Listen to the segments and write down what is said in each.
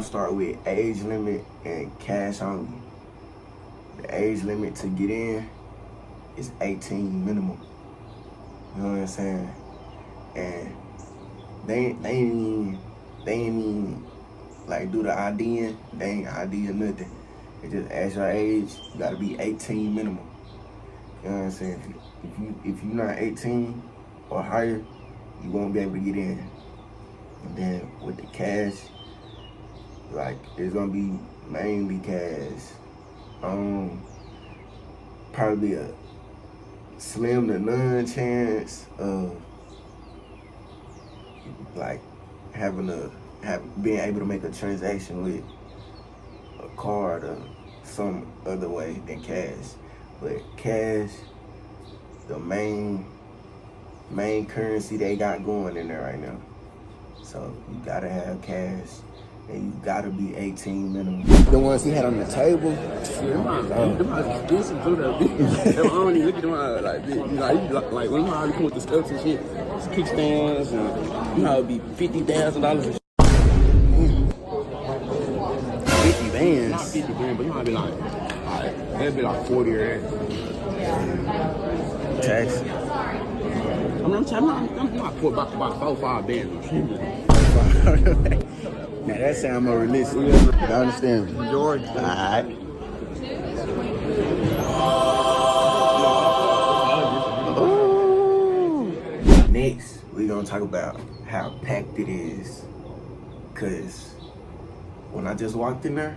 gonna start with age limit and cash only. The age limit to get in is 18 minimum. You know what I'm saying? And they ain't even like do the IDing. They ain't ID or nothing. They just ask your age. You gotta be 18 minimum. You know what I'm saying? If you're not 18 or higher, you won't be able to get in. And then with the cash, like it's gonna be mainly cash. Probably a slim to none chance of like being able to make a transaction with a card or some other way than cash. But cash, the main currency they got going in there right now. So you gotta have cash and you gotta be 18 minimum. The ones he had on the table. Them are expensive too, though. I don't even look at them like when I come with the stuff and shit, kickstands and you know it'd be $50,000 and shit. 50 bands. Not 50 grand, but you might be like, that'd be like 40 or Tax. I'm not for about 4 or 5 bands. Now that sound more realistic. You understand? George. Alright. Next, we're gonna talk about how packed it is. Cause when I just walked in there,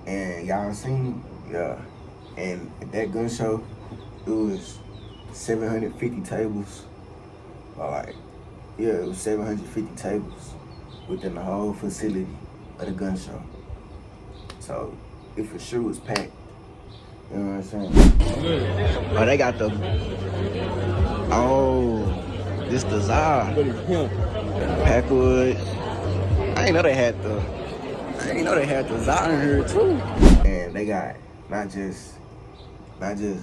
and y'all seen, and at that gun show, it was 750 tables. It was 750 tables within the whole facility of the gun show. So it for sure was packed. You know what I'm saying? Oh, they got this the Zara. Packwood. I ain't know they had the Zara in here too. And they got not just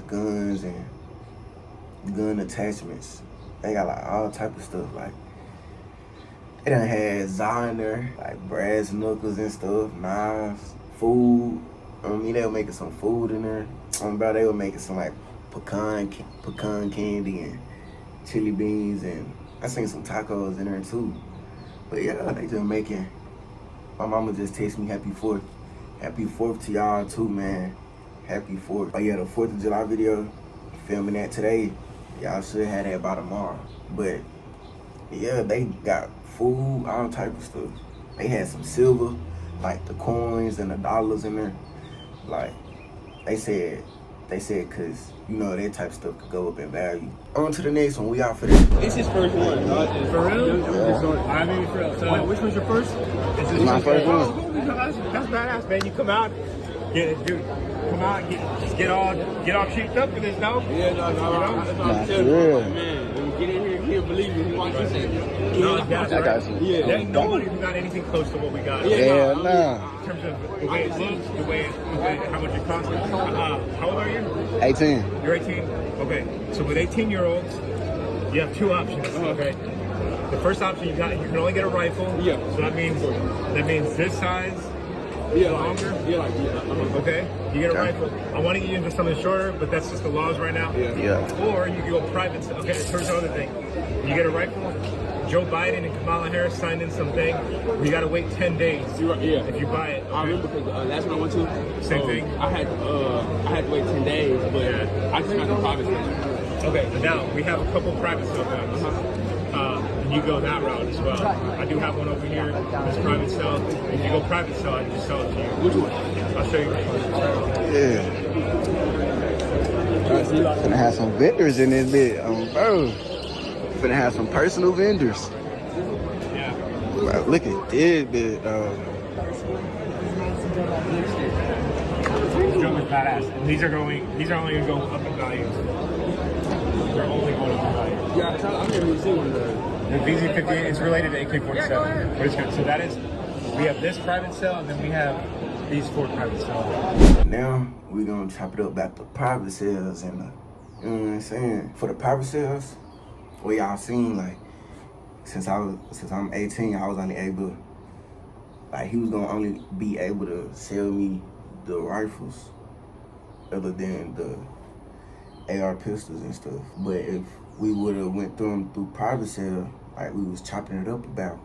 guns and gun attachments. They got like all type of stuff. Like they done had Zara in there, like brass knuckles and stuff, knives, food. They were making some food in there. Bro, they were making some like pecan candy and chili beans, and I seen some tacos in there too. But yeah, they just making. My mama just texted me Happy 4th. Happy 4th to y'all too, man. Happy 4th. Oh yeah, the 4th of July video, filming that today. Y'all should have that by tomorrow. But yeah, they got food, all type of stuff. They had some silver, like the coins and the dollars in there. Like they said cause you know that type of stuff could go up in value. On to the next one, we out for this. This is first one. For real? Yeah. I mean, for real. So which one's your first? This is my first one. That's badass, man. You come out, get all cheeked up for this, no? Yeah, no. That's what I'm telling you, man. When you get in here, he'll believe you. Watch this shit. I got you. Yeah. There's nobody who got anything close to what we got. Yeah, In terms of the way it looks, the way how much it costs. How old are you? 18. You're 18? Okay. So with 18-year-olds, you have two options, okay? The first option you can only get a rifle. Yeah. So that means this size. Longer? Okay. You get a rifle. I want to get you into something shorter, but that's just the laws right now. Yeah. Or you can go private. Okay, here's the other thing. You get a rifle. Joe Biden and Kamala Harris signed in something. You got to wait 10 days. If you buy it. Okay. I remember because last one I went to, same thing. I had to wait 10 days, but I just got the private sale. Okay, now we have a couple private sale guns. And you go that route as well. I do have one over here. It's private sale. If you go private sale, I can just sell it to you. Which one? I'll show you. Yeah. Gonna have some vendors in this bit, bro. Gonna have some personal vendors. Yeah. Wow, look at this bit, This drum is badass. And these are only gonna go up in value. They're only going up in value. Yeah, I've never even seen one of those. The VZ58 is related to AK-47. But it's good. So that is, we have this private sale, and then we have these 4 private sales. Now we're gonna chop it up about the private sales and you know what I'm saying? For the private sales, what y'all seen, like since I'm 18, I was only able like he was gonna only be able to sell me the rifles other than the AR pistols and stuff. But if we would have went through them through private sale, like we was chopping it up about,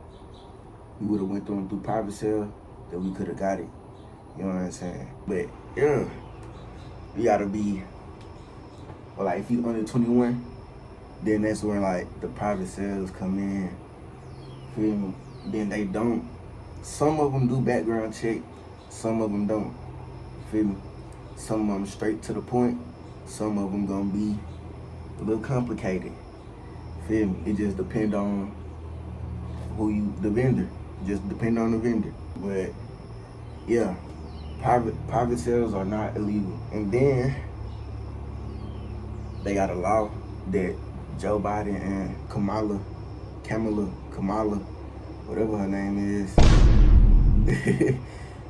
we would have went through them through private sale, then we could have got it. You know what I'm saying? But yeah, you gotta be, well, like if you under 21, then that's where like the private sales come in. Feel me? Then they don't. Some of them do background check, some of them don't. Feel me? Some of them straight to the point. Some of them gonna be a little complicated. Feel me? It just depend on the vendor. Just depend on the vendor. But yeah, private sales are not illegal. And then they got a law that Joe Biden and Kamala, whatever her name is.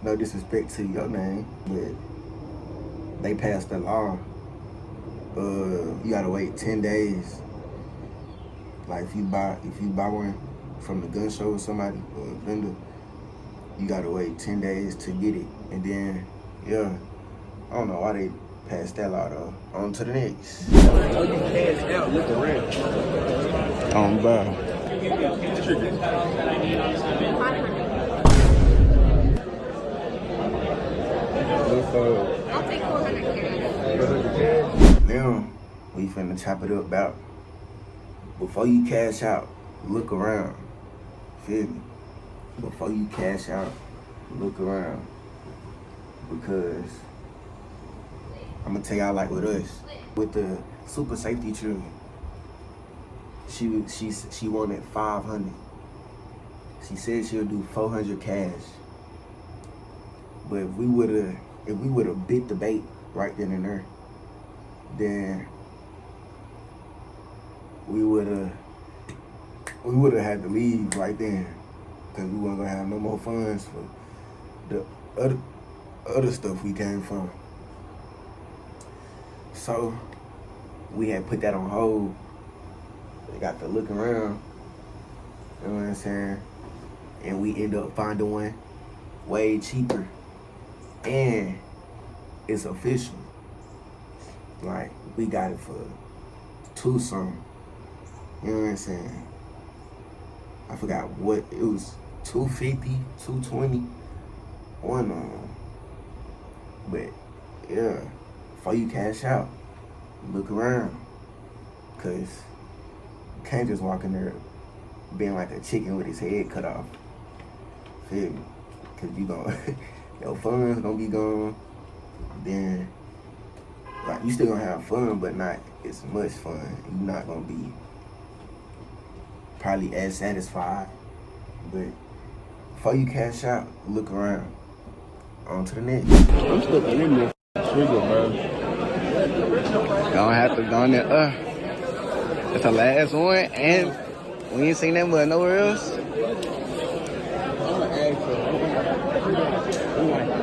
No disrespect to your name, but they passed the law. You gotta wait 10 days. Like if you buy one from the gun show or somebody or a vendor, you gotta wait 10 days to get it. And then, yeah, I don't know why they passed that law though. On to the next. Oh, you passed out, look around. Bye. I'll take 400 Now, we finna chop it up about, before you cash out, look around. Feel me? Before you cash out, look around. Because I'm gonna tell y'all, like with us, with the super safety trigger, she wanted 500. She said she'll do 400 cash. But if we would've bit the bait right then and there, then we would've had to leave right then, because we weren't gonna have no more funds for the other stuff we came from. So we had put that on hold. We got to look around, you know what I'm saying? And we end up finding one way cheaper. And it's official. Like, we got it for $2 something. You know what I'm saying? I forgot what it was, $250, $220, one of them. But yeah, before you cash out, look around, cause you can't just walk in there being like a chicken with his head cut off. Feel me? Cause you gonna your fun's gonna be gone. Then like you still gonna have fun, but not as much fun. You're not gonna be probably as satisfied. But before you cash out, look around. On to the next. I'm stuck in this trigger, bro. Gonna have to go in there. It's the last one, and we ain't seen that but nowhere else. I'm gonna ask her.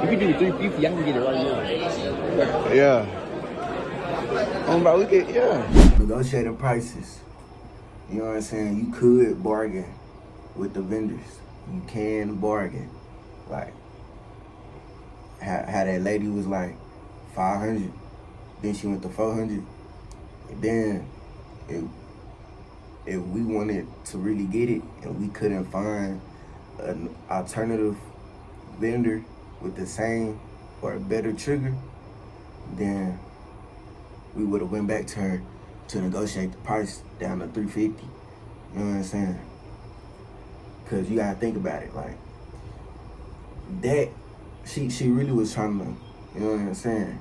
If you do 350, I can get it right now. Yeah. Bro, we could, yeah. Negotiating prices. You know what I'm saying? You could bargain with the vendors. You can bargain. Like, how that lady was like 500, then she went to 400. And then if we wanted to really get it and we couldn't find an alternative vendor with the same or a better trigger, then we would have went back to her to negotiate the price down to 350. You know what I'm saying? Cause you gotta think about it, like that. She really was trying to, you know what I'm saying?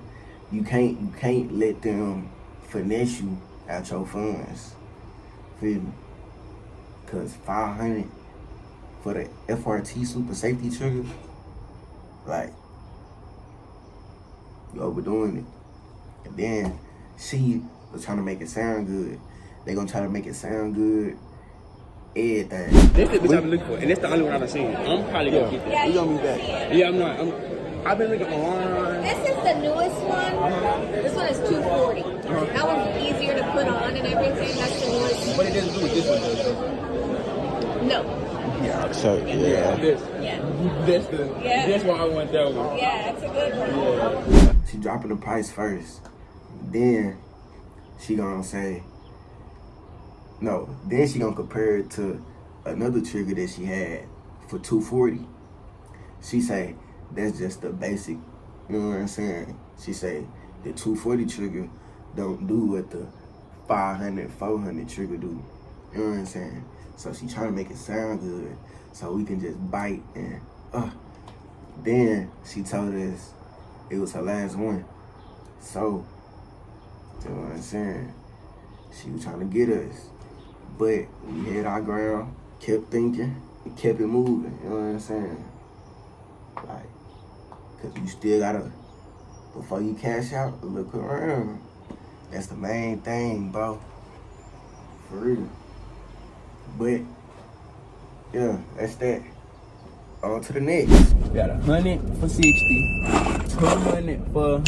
You can't let them finesse you out your funds. Feel me? Cause 500 for the FRT super safety trigger, like, you overdoing it. And then she was trying to make it sound good. They gonna try to make it sound good. Everything. That's the bitch I've been looking for, and that's the only one I've seen. I'm probably gonna get that. We gonna be back. Yeah, I'm not. I've been looking online. This is the newest one. This one is 240. That one's easier to put on and everything. That's the newest one. What it doesn't do with this one, though. No. Yeah, so, yeah. This. Yeah. That's why I want that one. Yeah, that's a good one. She dropping the price first. Then she gonna say, no, then she gonna compare it to another trigger that she had for $240. She say, that's just the basic, you know what I'm saying? She say, the 240 trigger don't do what the 500, 400 trigger do. You know what I'm saying? So she trying to make it sound good so we can just bite and, Then she told us it was her last one. So, you know what I'm saying? She was trying to get us. But we had our ground, kept thinking, and kept it moving, you know what I'm saying? Like, cause you still gotta, before you cash out, look around. That's the main thing, bro. For real. But, yeah, that's that. On to the next. Got 100 for 60, 200 for 100,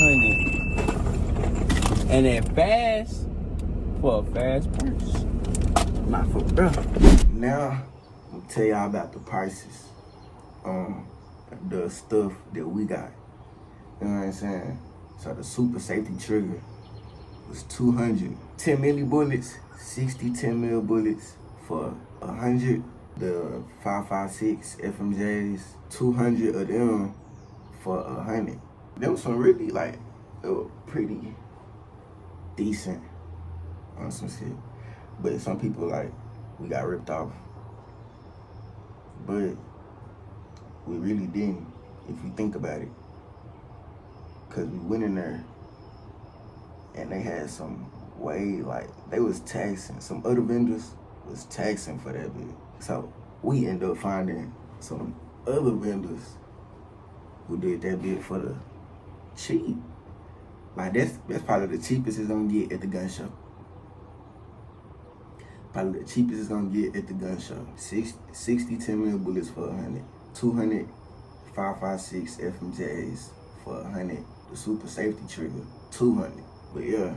and then fast for a fast purse. Not for real. Now, I'm gonna tell y'all about the prices. The stuff that we got. You know what I'm saying? So the super safety trigger was 200. 10 milli bullets, 60 10 mil bullets for 100. The 5.56 FMJs, 200 of them for 100. There was some really they were pretty decent on some shit. But some people we got ripped off. But we really didn't, if you think about it. Cause we went in there and they had some way, they was taxing. Some other vendors was taxing for that bit. So we ended up finding some other vendors who did that bit for the cheap. That's probably the cheapest it's gonna get at the gun show. Probably the cheapest it's gonna get at the gun show. 60 10 mil bullets for 100. 200 5.56 FMJs for 100. The super safety trigger, 200. But yeah,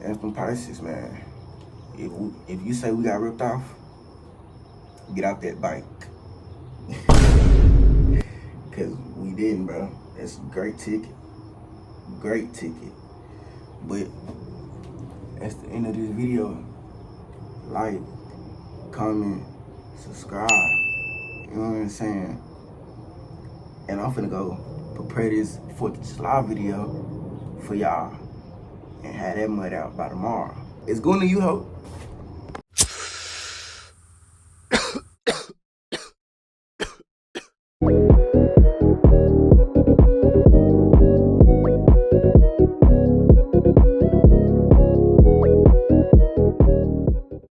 that's them prices, man. If you say we got ripped off, get out that bike. Cause we didn't, bro. That's a great ticket. Great ticket. But that's the end of this video. Like, comment, subscribe. You know what I'm saying? And I'm finna go prepare this 4th of July video for y'all and have that mud out by tomorrow. It's going to you, ho.